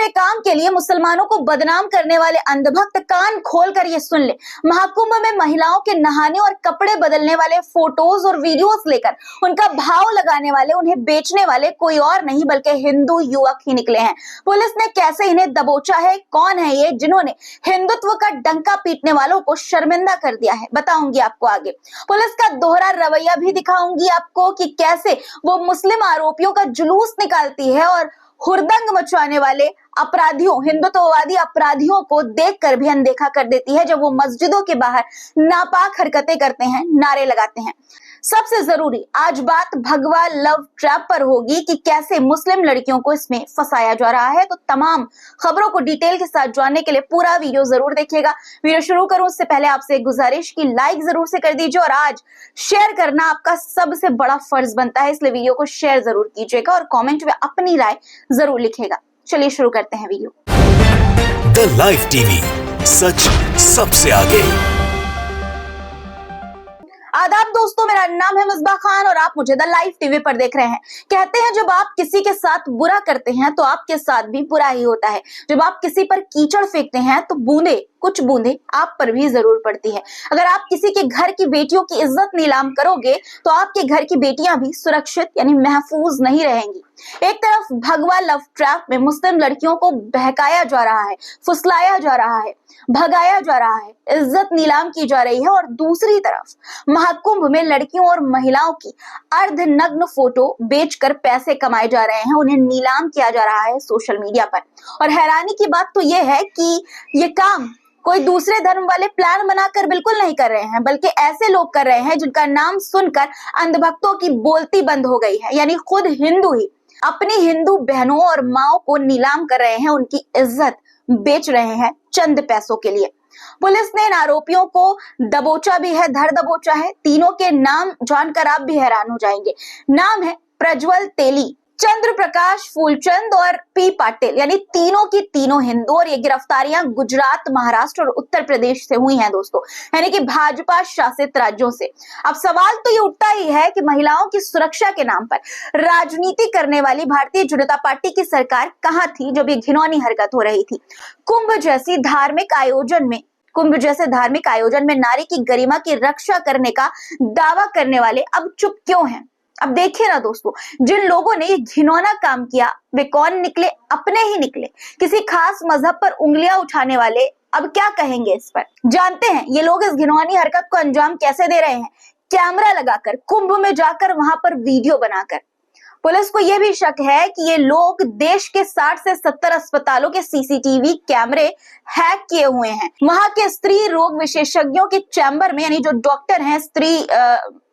अपने काम के लिए मुसलमानों को बदनाम करने वाले अंधभक्त कान खोलकर ये सुन ले। महाकुंभ में महिलाओं के नहाने और कपड़े बदलने वाले फोटोज और वीडियोस लेकर उनका भाव लगाने वाले, उन्हें बेचने वाले कोई और नहीं बल्कि हिंदू युवक ही निकले हैं। पुलिस ने कैसे इन्हें दबोचा है, कौन है ये जिन्होंने हिंदुत्व का डंका पीटने वालों को शर्मिंदा कर दिया है, बताऊंगी आपको आगे। पुलिस का दोहरा रवैया भी दिखाऊंगी आपको कि कैसे वो मुस्लिम आरोपियों का जुलूस निकालती है और हुड़दंग मचाने वाले अपराधियों, हिंदुत्ववादी अपराधियों को देखकर भी अनदेखा कर देती है जब वो मस्जिदों के बाहर नापाक हरकतें करते हैं, नारे लगाते हैं। सबसे जरूरी आज बात भगवा लव ट्रैप पर होगी कि कैसे मुस्लिम लड़कियों को इसमें फंसाया जा रहा है। तो तमाम खबरों को डिटेल के साथ जानने के लिए पूरा वीडियो जरूर देखिएगा। वीडियो शुरू करूं उससे पहले आपसे एक गुजारिश की लाइक जरूर से कर दीजिए और आज शेयर करना आपका सबसे बड़ा फर्ज बनता है, इसलिए वीडियो को शेयर जरूर कीजिएगा और कॉमेंट में अपनी राय जरूर लिखिएगा। चलिए शुरू करते हैं वीडियो। द लाइव टीवी, सच सबसे आगे। आदाब दोस्तों, मेरा नाम है मिसबा खान और आप मुझे द लाइव टीवी पर देख रहे हैं। कहते हैं जब आप किसी के साथ बुरा करते हैं तो आपके साथ भी बुरा ही होता है। जब आप किसी पर कीचड़ फेंकते हैं तो कुछ बूंदे आप पर भी जरूर पड़ती है। अगर आप किसी के घर की बेटियों की इज्जत नीलाम करोगे तो आपके घर की बेटियां भी सुरक्षित यानी महफूज नहीं रहेंगी। एक तरफ भगवा लव ट्रैप में मुस्लिम लड़कियों को बहकाया जा रहा है, फुसलाया जा रहा है, भगाया जा रहा है, इज्जत नीलाम की जा रही है और दूसरी तरफ महाकुंभ में लड़कियों और महिलाओं की अर्धनग्न फोटो बेचकर पैसे कमाए जा रहे हैं, उन्हें नीलाम किया जा रहा है सोशल मीडिया पर। और हैरानी की बात तो यह है कि ये काम कोई दूसरे धर्म वाले प्लान बनाकर बिल्कुल नहीं कर रहे हैं, बल्कि ऐसे लोग कर रहे हैं जिनका नाम सुनकर अंधभक्तों की बोलती बंद हो गई है। यानी खुद हिंदू ही अपनी हिंदू बहनों और माओ को नीलाम कर रहे हैं, उनकी इज्जत बेच रहे हैं चंद पैसों के लिए। पुलिस ने इन आरोपियों को दबोचा भी है, धर दबोचा है। तीनों के नाम जानकर आप भी हैरान हो जाएंगे। नाम है प्रज्वल तेली, चंद्र प्रकाश फूलचंद और पी पाटिल, यानी तीनों की तीनों हिंदू। और ये गिरफ्तारियां गुजरात, महाराष्ट्र और उत्तर प्रदेश से हुई हैं दोस्तों, यानी कि भाजपा शासित राज्यों से। अब सवाल तो ये उठता ही है कि महिलाओं की सुरक्षा के नाम पर राजनीति करने वाली भारतीय जनता पार्टी की सरकार कहां थी जब ये घिनौनी हरकत हो रही थी। कुंभ जैसे धार्मिक आयोजन में नारी की गरिमा की रक्षा करने का दावा करने वाले अब चुप क्यों हैं? अब देखिए ना दोस्तों, जिन लोगों ने ये घिनौना काम किया वे कौन निकले? अपने ही निकले। किसी खास मजहब पर उंगलियां उठाने वाले अब क्या कहेंगे इस पर? जानते हैं ये लोग इस घिनौनी हरकत को अंजाम कैसे दे रहे हैं? कैमरा लगाकर, कुंभ में जाकर, वहां पर वीडियो बनाकर। पुलिस को यह भी शक है कि ये लोग देश के 60 से 70 अस्पतालों के सीसीटीवी कैमरे हैक किए हुए हैं। वहां के स्त्री रोग विशेषज्ञों के चैम्बर में, यानी जो डॉक्टर हैं,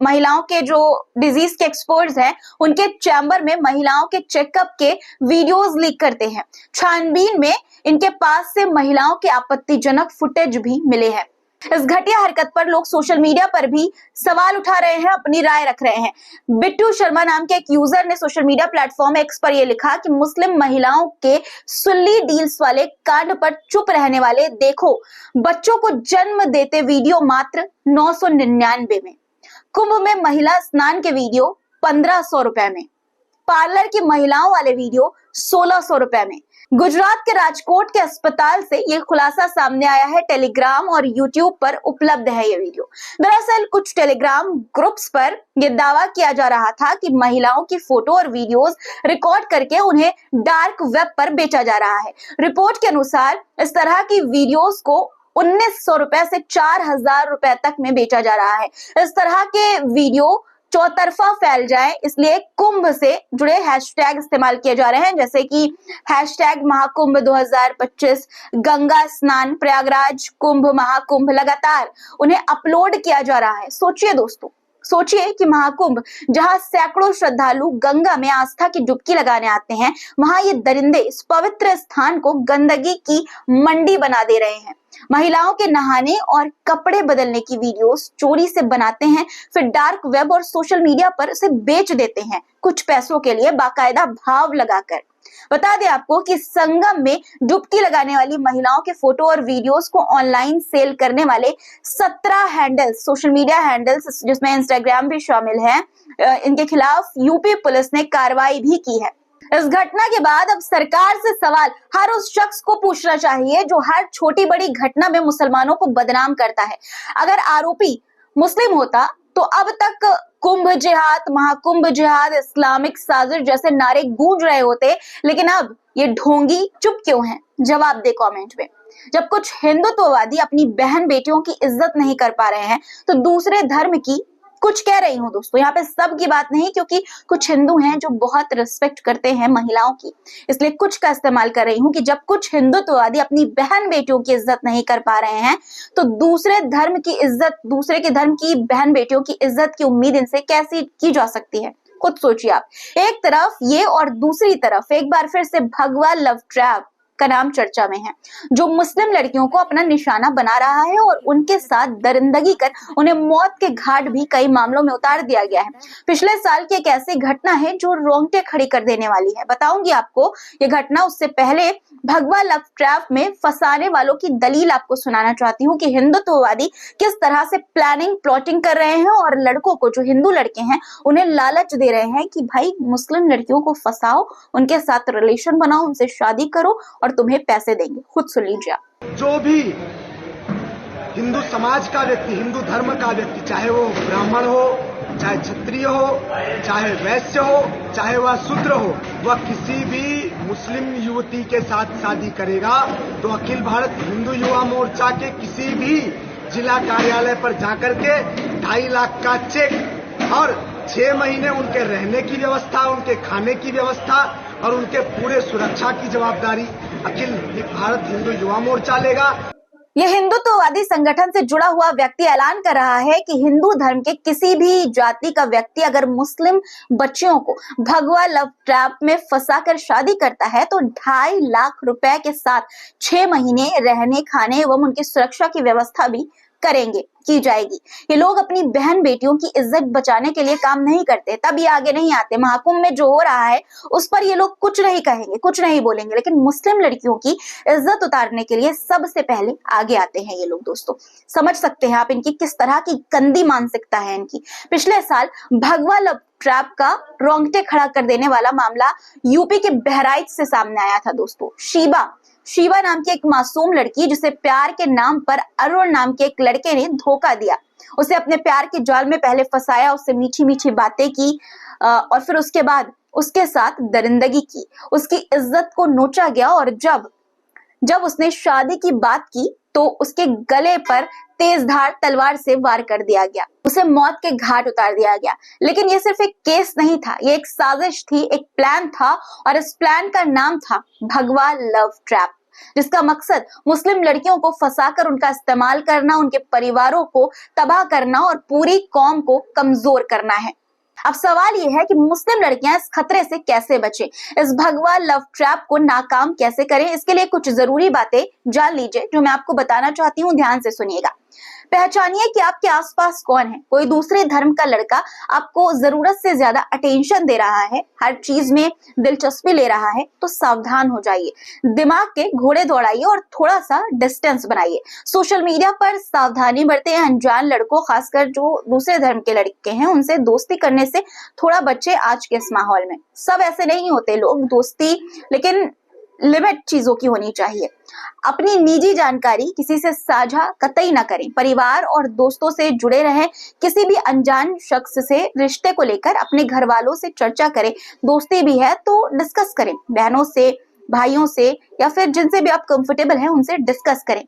महिलाओं के जो डिजीज के एक्सपर्ट्स हैं, उनके चैम्बर में महिलाओं के चेकअप के वीडियोस लीक करते हैं। छानबीन में इनके पास से महिलाओं के आपत्तिजनक फुटेज भी मिले हैं। इस घटिया हरकत पर लोग सोशल मीडिया पर भी सवाल उठा रहे हैं, अपनी राय रख रहे हैं। बिट्टू शर्मा नाम के एक यूजर ने सोशल मीडिया प्लेटफॉर्म एक्स पर यह लिखा कि मुस्लिम महिलाओं के सुल्ली डील्स वाले कांड पर चुप रहने वाले, देखो बच्चों को जन्म देते वीडियो मात्र 999 में, कुंभ में महिला स्नान के वीडियो 1500 रुपए में, पार्लर की महिलाओं वाले वीडियो 1600 रुपए में। गुजरात के राजकोट के अस्पताल से ये खुलासा सामने आया है। टेलीग्राम और यूट्यूब पर उपलब्ध है ये वीडियो। दरअसल कुछ टेलीग्राम ग्रुप्स पर यह दावा किया जा रहा था कि महिलाओं की फोटो और वीडियोस रिकॉर्ड करके उन्हें डार्क वेब पर बेचा जा रहा है। रिपोर्ट के अनुसार इस तरह की वीडियोस को 1900 रुपए से 4000 रुपए तक में बेचा जा रहा है। इस तरह के वीडियो चौतरफा फैल जाए इसलिए कुंभ से जुड़े हैशटैग इस्तेमाल किए जा रहे हैं, जैसे कि हैशटैग महाकुंभ 2025, गंगा स्नान, प्रयागराज कुंभ, महाकुंभ, लगातार उन्हें अपलोड किया जा रहा है। सोचिए दोस्तों, सोचिए कि महाकुंभ जहां सैकड़ों श्रद्धालु गंगा में आस्था की डुबकी लगाने आते हैं, वहां ये दरिंदे इस पवित्र स्थान को गंदगी की मंडी बना दे रहे हैं। महिलाओं के नहाने और कपड़े बदलने की वीडियोस चोरी से बनाते हैं, फिर डार्क वेब और सोशल मीडिया पर इसे बेच देते हैं कुछ पैसों के लिए, बाकायदा भाव लगाकर। बता दें आपको कि संगम में डुबकी लगाने वाली महिलाओं के फोटो और वीडियोस को ऑनलाइन सेल करने वाले 17 हैंडल्स, सोशल मीडिया हैंडल्स जिसमें इंस्टाग्राम भी शामिल है, इनके खिलाफ यूपी पुलिस ने कार्रवाई भी की है। इस घटना के बाद अब सरकार से सवाल हर उस शख्स को पूछना चाहिए जो हर छोटी बड़ी घटना में मुसलमानों को बदनाम करता है। अगर आरोपी मुस्लिम होता तो अब तक कुंभ जिहाद, महाकुंभ जिहाद, इस्लामिक साजिश जैसे नारे गूंज रहे होते, लेकिन अब ये ढोंगी चुप क्यों हैं? जवाब दे कमेंट में। जब कुछ हिंदुत्ववादी अपनी बहन बेटियों की इज्जत नहीं कर पा रहे हैं तो दूसरे धर्म की कुछ कह रही हूँ दोस्तों, यहाँ पे सब की बात नहीं, क्योंकि कुछ हिंदू हैं जो बहुत रिस्पेक्ट करते हैं महिलाओं की, इसलिए कुछ का इस्तेमाल कर रही हूँ कि जब कुछ हिंदुत्ववादी अपनी बहन बेटियों की इज्जत नहीं कर पा रहे हैं तो दूसरे धर्म की इज्जत, दूसरे के धर्म की बहन बेटियों की इज्जत की उम्मीद इनसे कैसी की जा सकती है? खुद सोचिए आप। एक तरफ ये और दूसरी तरफ एक बार फिर से भगवा लव ट्रैप का नाम चर्चा में है, जो मुस्लिम लड़कियों को अपना निशाना बना रहा है और उनके साथ दरिंदगी कर उन्हें मौत के घाट भी कई मामलों में उतार दिया गया है। पिछले साल की एक ऐसी घटना है जो रोंगटे खड़ी कर देने वाली है। बताऊंगी आपको ये घटना, उससे पहले भगवा लव ट्रैप में फंसाने वालों की दलील आपको सुनाना चाहती हूँ कि हिंदुत्ववादी किस तरह से प्लानिंग प्लॉटिंग कर रहे हैं और लड़कों को, जो हिंदू लड़के हैं, उन्हें लालच दे रहे हैं कि भाई मुस्लिम लड़कियों को फंसाओ, उनके साथ रिलेशन बनाओ, उनसे शादी करो और तुम्हें पैसे देंगे। खुद सुन लीजिए आप। जो भी हिंदू समाज का व्यक्ति, हिंदू धर्म का व्यक्ति, चाहे वो ब्राह्मण हो, चाहे क्षत्रिय हो, चाहे वैश्य हो, चाहे वह शूद्र हो, वह किसी भी मुस्लिम युवती के साथ शादी करेगा तो अखिल भारत हिंदू युवा मोर्चा के किसी भी जिला कार्यालय पर जाकर के 2.5 लाख का चेक और 6 महीने उनके रहने की व्यवस्था, उनके खाने की व्यवस्था और उनके पूरे सुरक्षा की जवाबदारी अखिल भारत हिंदू युवा मोर्चा लेगा। यह हिंदुत्ववादी संगठन से जुड़ा हुआ व्यक्ति ऐलान कर रहा है कि हिंदू धर्म के किसी भी जाति का व्यक्ति अगर मुस्लिम बच्चियों को भगवा लव ट्रैप में फंसाकर शादी करता है तो 2.5 लाख रुपए के साथ 6 महीने रहने, खाने एवं उनकी सुरक्षा की व्यवस्था भी की जाएगी। ये लोग अपनी बहन बेटियों की इज्जत बचाने के लिए काम नहीं करते, तब ये आगे नहीं आते। महाकुंभ में जो हो रहा है उस पर ये लोग कुछ नहीं कहेंगे, कुछ नहीं बोलेंगे, लेकिन मुस्लिम लड़कियों की इज्जत उतारने के लिए सबसे पहले आगे आते हैं ये लोग। दोस्तों समझ सकते हैं आप इनकी किस तरह की गंदी मानसिकता है इनकी। पिछले साल भगवा लव ट्रैप का रोंगटे खड़ा कर देने वाला मामला यूपी के बहराइच से सामने आया था दोस्तों। शिवा नाम की एक मासूम लड़की, जिसे प्यार के नाम पर अरुण नाम के एक लड़के ने धोखा दिया, उसे अपने प्यार के जाल में पहले फंसाया, उससे मीठी मीठी बातें की और फिर उसके बाद उसके साथ दरिंदगी की, उसकी इज्जत को नोचा गया और जब उसने शादी की बात की तो उसके गले पर तेजधार तलवार से वार कर दिया गया, उसे मौत के घाट उतार दिया गया। लेकिन ये सिर्फ एक केस नहीं था, ये एक साजिश थी, एक प्लान था और इस प्लान का नाम था भगवा लव ट्रैप, जिसका मकसद मुस्लिम लड़कियों को फंसाकर उनका इस्तेमाल करना, उनके परिवारों को तबाह करना और पूरी कौम को कमजोर करना है। अब सवाल यह है कि मुस्लिम लड़कियां इस खतरे से कैसे बचें, इस भगवा लव ट्रैप को नाकाम कैसे करें। इसके लिए कुछ जरूरी बातें जान लीजिए जो मैं आपको बताना चाहती हूँ, ध्यान से सुनिएगा। पहचानिए कि आपके आसपास कौन है। कोई दूसरे धर्म का लड़का आपको जरूरत से ज्यादा अटेंशन दे रहा है, हर चीज में दिलचस्पी ले रहा है, तो सावधान हो जाइए, दिमाग के घोड़े दौड़ाइए और थोड़ा सा डिस्टेंस बनाइए। सोशल मीडिया पर सावधानी बरतें, अनजान लड़कों, खासकर जो दूसरे धर्म के लड़के हैं, उनसे दोस्ती करने से थोड़ा बच्चे आज के इस माहौल में। सब ऐसे नहीं होते लोग, दोस्ती लेकिन लिमिट चीजों की होनी चाहिए। अपनी निजी जानकारी किसी से साझा कतई ना करें। परिवार और दोस्तों से जुड़े रहें। किसी भी अनजान शख्स से रिश्ते को लेकर अपने घर वालों से चर्चा करें। दोस्ती भी है तो डिस्कस करें, बहनों से, भाइयों से या फिर जिनसे भी आप कंफर्टेबल हैं उनसे डिस्कस करें।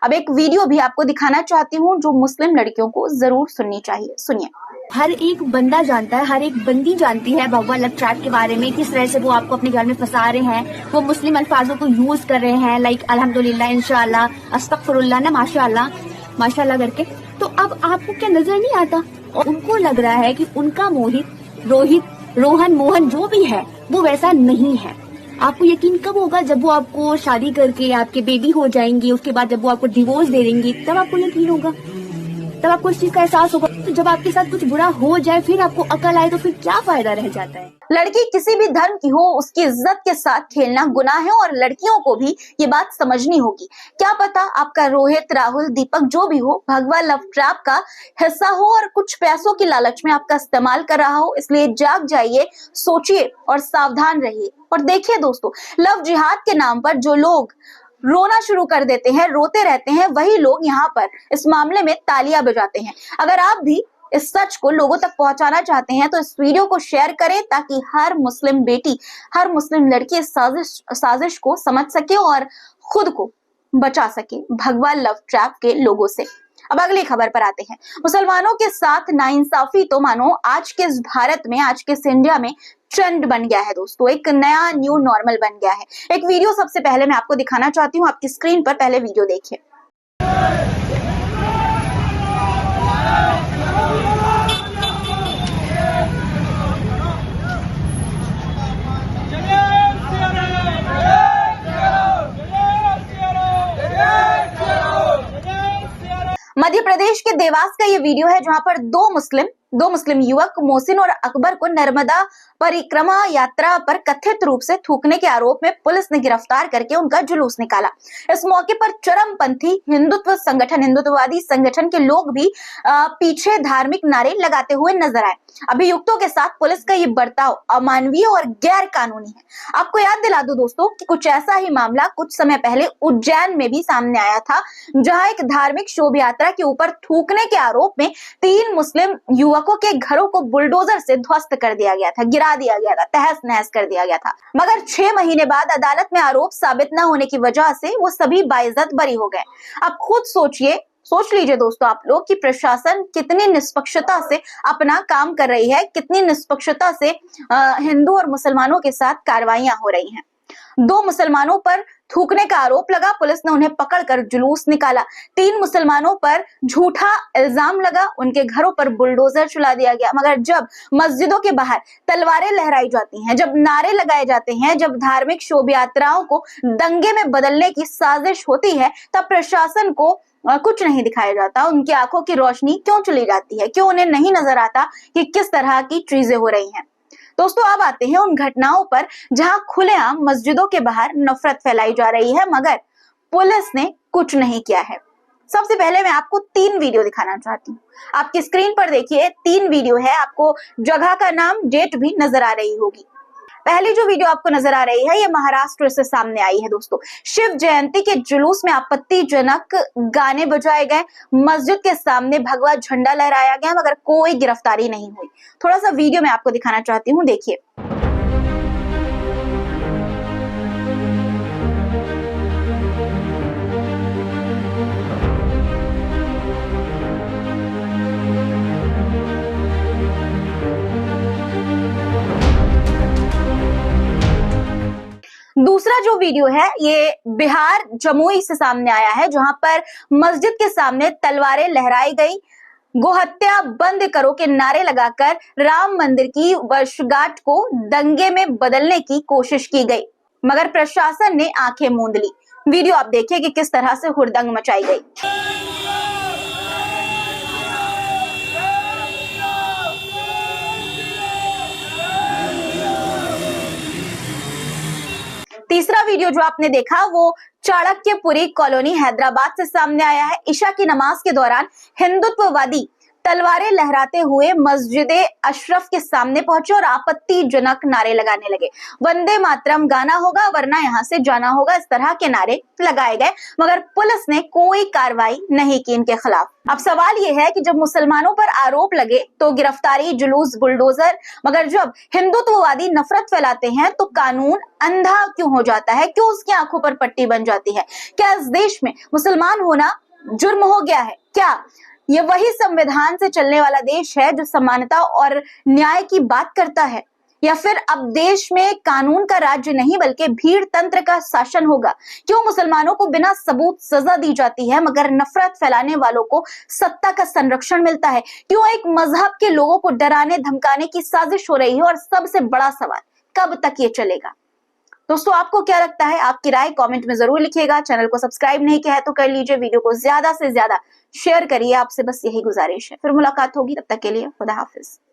अब एक वीडियो भी आपको दिखाना चाहती हूँ जो मुस्लिम लड़कियों को जरूर सुननी चाहिए, सुनिए। हर एक बंदा जानता है, हर एक बंदी जानती है भगवा लव ट्रैप के बारे में, किस तरह से वो आपको अपने घर में फंसा रहे हैं, वो मुस्लिम अल्फाजों को यूज कर रहे हैं, लाइक अल्हम्दुलिल्लाह, इंशाअल्लाह, अस्तगफिरुल्लाह ना माशाअल्लाह करके। तो अब आपको क्या नजर नहीं आता? और उनको लग रहा है कि उनका रोहन मोहन जो भी है वो वैसा नहीं है। आपको यकीन कब होगा? जब वो आपको शादी करके आपके बेबी हो जाएंगी, उसके बाद जब वो आपको डिवोर्स दे देंगी, तब आपको यकीन होगा। तब आपको इस चीज का एहसास होगा। तो जब आपके साथ कुछ बुरा हो जाए फिर आपको अकल आए तो फिर क्या फायदा रह जाता है। लड़की किसी भी धर्म की हो, उसकी इज्जत के साथ खेलना गुनाह है और लड़कियों को भी ये बात समझनी होगी। क्या पता आपका रोहित, राहुल, दीपक जो भी हो भगवा लव ट्रैप का हिस्सा हो और कुछ पैसों की लालच में आपका इस्तेमाल कर रहा हो। इसलिए जाग जाइए, सोचिए और सावधान रहिए। और देखिए दोस्तों, लव जिहाद के नाम पर जो लोग रोना शुरू कर देते हैं, रोते रहते हैं, वही लोग यहाँ पर इस मामले में तालियां बजाते हैं। अगर आप भी इस सच को लोगों तक पहुंचाना चाहते हैं तो इस वीडियो को शेयर करें ताकि हर मुस्लिम बेटी, हर मुस्लिम लड़की इस साजिश को समझ सके और खुद को बचा सके भगवा लव ट्रैप के लोगों से। अब अगली खबर पर आते हैं। मुसलमानों के साथ नाइंसाफी तो मानो आज के इस भारत में, आज के इस इंडिया में ट्रेंड बन गया है दोस्तों, एक नया न्यू नॉर्मल बन गया है। एक वीडियो सबसे पहले मैं आपको दिखाना चाहती हूँ, आपकी स्क्रीन पर पहले वीडियो देखिए। मध्य प्रदेश के देवास का ये वीडियो है जहां पर दो मुस्लिम युवक मोहसिन और अकबर को नर्मदा परिक्रमा यात्रा पर कथित रूप से थूकने के आरोप में पुलिस ने गिरफ्तार करके उनका जुलूस निकाला। इस मौके पर चरमपंथी हिंदुत्ववादी संगठन के लोग भी पीछे धार्मिक नारे लगाते हुए नजर आए। अभियुक्तों के साथ पुलिस का ये बर्ताव अमानवीय और गैर कानूनी है। आपको याद दिला दूं दोस्तों कि कुछ ऐसा ही मामला कुछ समय पहले उज्जैन में भी सामने आया था, जहां एक धार्मिक शोभा यात्रा के ऊपर थूकने के आरोप में 3 मुस्लिम युवकों के घरों को बुलडोजर से ध्वस्त कर दिया गया था, गिरा दिया गया था, तहस नहस कर दिया गया था। मगर 6 महीने बाद अदालत में आरोप साबित न होने की वजह से वो सभी बाइज्जत बरी हो गए। अब खुद सोच लीजिए दोस्तों आप लोग कि प्रशासन कितनी निष्पक्षता से अपना काम कर रही है, कितनी निष्पक्षता से हिंदू और मुसलमानों के साथ कार्रवाइयां हो रही हैं। 2 मुसलमानों पर थूकने का आरोप लगा, पुलिस ने उन्हें पकड़कर जुलूस निकाला। 3 मुसलमानों पर झूठा इल्जाम लगा, उनके घरों पर बुलडोजर चला दिया गया। मगर जब मस्जिदों के बाहर तलवारें लहराई जाती हैं, जब नारे लगाए जाते हैं, जब धार्मिक शोभा यात्राओं को दंगे में बदलने की साजिश होती है, तब प्रशासन को कुछ नहीं दिखाया जाता। उनकी आंखों की रोशनी क्यों चली जाती है? क्यों उन्हें नहीं नजर आता कि किस तरह की चीजें हो रही हैं? दोस्तों अब आते हैं उन घटनाओं पर जहां खुलेआम मस्जिदों के बाहर नफरत फैलाई जा रही है मगर पुलिस ने कुछ नहीं किया है। सबसे पहले मैं आपको 3 वीडियो दिखाना चाहती हूँ। आपकी स्क्रीन पर देखिए 3 वीडियो है, आपको जगह का नाम, डेट भी नजर आ रही होगी। पहली जो वीडियो आपको नजर आ रही है ये महाराष्ट्र से सामने आई है दोस्तों। शिव जयंती के जुलूस में आपत्तिजनक गाने बजाए गए, मस्जिद के सामने भगवा झंडा लहराया गया मगर कोई गिरफ्तारी नहीं हुई। थोड़ा सा वीडियो मैं आपको दिखाना चाहती हूँ, देखिए। दूसरा जो वीडियो है ये बिहार जमुई से सामने आया है जहां पर मस्जिद के सामने तलवारें लहराई गई, गोहत्या बंद करो के नारे लगाकर राम मंदिर की वर्षगांठ को दंगे में बदलने की कोशिश की गई मगर प्रशासन ने आंखें मूंद ली। वीडियो आप देखिए कि किस तरह से हुड़दंग मचाई गई। तीसरा वीडियो जो आपने देखा वो चाणक्यपुरी कॉलोनी हैदराबाद से सामने आया है। इशा की नमाज के दौरान हिंदुत्ववादी तलवारें लहराते हुए मस्जिद अशरफ के सामने पहुंचे और आपत्तिजनक नारे लगाने लगे। वंदे मातरम गाना होगा वरना यहाँ से जाना होगा, इस तरह के नारे लगाए गए मगर पुलिस ने कोई कार्रवाई नहीं की इनके खिलाफ। अब सवाल ये है कि जब मुसलमानों पर आरोप लगे तो गिरफ्तारी, जुलूस, बुलडोजर, मगर जब हिंदुत्ववादी नफरत फैलाते हैं तो कानून अंधा क्यों हो जाता है? क्यों उसकी आंखों पर पट्टी बन जाती है? क्या इस देश में मुसलमान होना जुर्म हो गया है? क्या ये वही संविधान से चलने वाला देश है जो समानता और न्याय की बात करता है? या फिर अब देश में कानून का राज्य नहीं बल्कि भीड़ तंत्र का शासन होगा? क्यों मुसलमानों को बिना सबूत सजा दी जाती है मगर नफरत फैलाने वालों को सत्ता का संरक्षण मिलता है? क्यों एक मजहब के लोगों को डराने धमकाने की साजिश हो रही है? और सबसे बड़ा सवाल, कब तक ये चलेगा? दोस्तों आपको क्या लगता है? आपकी राय कमेंट में जरूर लिखिएगा। चैनल को सब्सक्राइब नहीं किया है तो कर लीजिए, वीडियो को ज्यादा से ज्यादा शेयर करिए। आपसे बस यही गुजारिश है। फिर मुलाकात होगी, तब तक के लिए खुदा हाफिज।